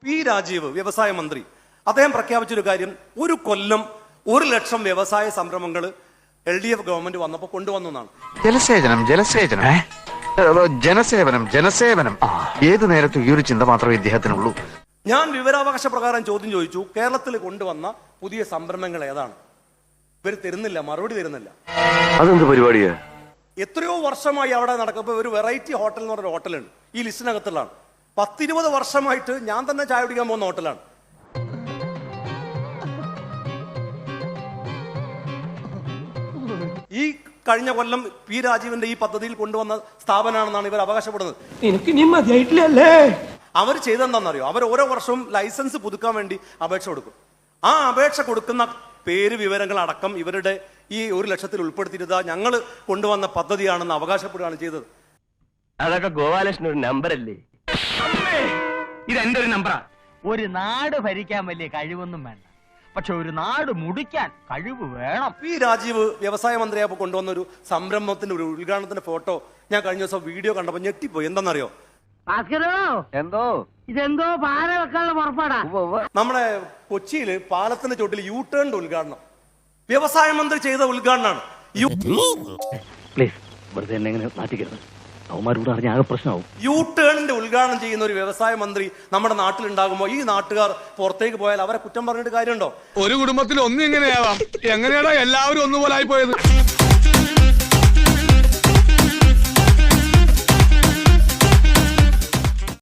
P Rajeev വ്യവസായ മന്ത്രി അദ്ദേഹം പ്രഖ്യാപിച്ചൊരു കാര്യം, ഒരു കൊല്ലം 1 ലക്ഷം വ്യവസായ സംരംഭങ്ങൾ LDF ഗവൺമെന്റ് വന്നപ്പോൾ കൊണ്ടുവന്നു എന്നാണ്. ജനസേവനം ഏതു നേരത്തും ഈ ഒരു ചിന്ത മാത്രമേ ഇദ്ദേഹത്തിനുള്ളൂ. ഞാൻ വിവരാവകാശ പ്രകാരം ചോദ്യം ചോദിച്ചു, കേരളത്തിൽ കൊണ്ടുവന്ന പുതിയ സംരംഭങ്ങൾ ഏതാണ്? ഇവർ തരുന്നില്ല, മറുപടി തരുന്നില്ല. അതെന്ത് പരിപാടിയാ? എത്രയോ വർഷമായി അവിടെ നടക്കുമ്പോൾ ഒരു വെറൈറ്റി ഹോട്ടൽ എന്ന് പറഞ്ഞൊരു ഹോട്ടലുണ്ട്, ഈ ലിസ്റ്റിനകത്തുള്ളതാണ്. 10-20 വർഷമായിട്ട് ഞാൻ തന്നെ ചായ കുടിക്കാൻ പോകുന്ന ഹോട്ടലാണ്. ഈ കഴിഞ്ഞ കൊല്ലം പി രാജീവിന്റെ ഈ പദ്ധതിയിൽ കൊണ്ടുവന്ന സ്ഥാപനമാണെന്നാണ് ഇവർ അവകാശപ്പെടുന്നത്. അവർ ചെയ്തെന്താണെന്നറിയോ? അവർ ഓരോ വർഷവും ലൈസൻസ് പുതുക്കാൻ വേണ്ടി അപേക്ഷ കൊടുക്കും. ആ അപേക്ഷ കൊടുക്കുന്ന പേര് വിവരങ്ങൾ അടക്കം ഇവരുടെ ഈ 1 ലക്ഷത്തിൽ ഉൾപ്പെടുത്തിയിരുന്ന ഞങ്ങൾ കൊണ്ടുവന്ന പദ്ധതിയാണെന്ന് അവകാശപ്പെടുകയാണ് ചെയ്തത്. അതൊക്കെ ഗോപാലകൃഷ്ണൻ ഒരു നമ്പറല്ലേ? ഇത് എന്റെ ഒരു നമ്പറാ. ഒരു നാട് ഭരിക്കാൻ വലിയ കഴിവൊന്നും വേണ്ട, പക്ഷെ ഒരു നാട് മുടിക്കാൻ കഴിവ് വേണം. പി രാജീവ് വ്യവസായ മന്ത്രിയായപ്പോൾ കൊണ്ടുവന്ന ഒരു സംരംഭത്തിന്റെ ഒരു ഉദ്ഘാടനത്തിന്റെ ഫോട്ടോ ഞാൻ കഴിഞ്ഞ ദിവസം വീഡിയോ കണ്ടപ്പോൾ ഞെട്ടിപ്പോയി. എന്താണെന്നറിയോ? എന്തോ ഇതെന്തോ പാല വെക്കാനുള്ള പുറപ്പാടാ. നമ്മുടെ കൊച്ചിയിൽ പാലത്തിന്റെ ചോട്ടിൽ യൂട്ടേണിന്റെ ഉദ്ഘാടനം വ്യവസായ മന്ത്രി ചെയ്ത ഉദ്ഘാടനമാണ്. പ്ലീസ് വെറുതെ എന്നെ ഇങ്ങനെ മാറ്റിക്കരുത്, അവന്മാരോട് അറിഞ്ഞ ആകെ പ്രശ്നമാവും. യൂട്ടേണിന്റെ ഉദ്ഘാടനം ചെയ്യുന്ന ഒരു വ്യവസായ മന്ത്രി നമ്മുടെ നാട്ടിലുണ്ടാകുമ്പോൾ ഈ നാട്ടുകാർ പുറത്തേക്ക് പോയാൽ അവരെ കുറ്റം പറഞ്ഞിട്ട് കാര്യമുണ്ടോ? ഒരു കുടുംബത്തിൽ ഒന്നും ഇങ്ങനെയാവാം. എങ്ങനെയാണോ എല്ലാവരും ഒന്നുപോലെ ആയി പോയത്?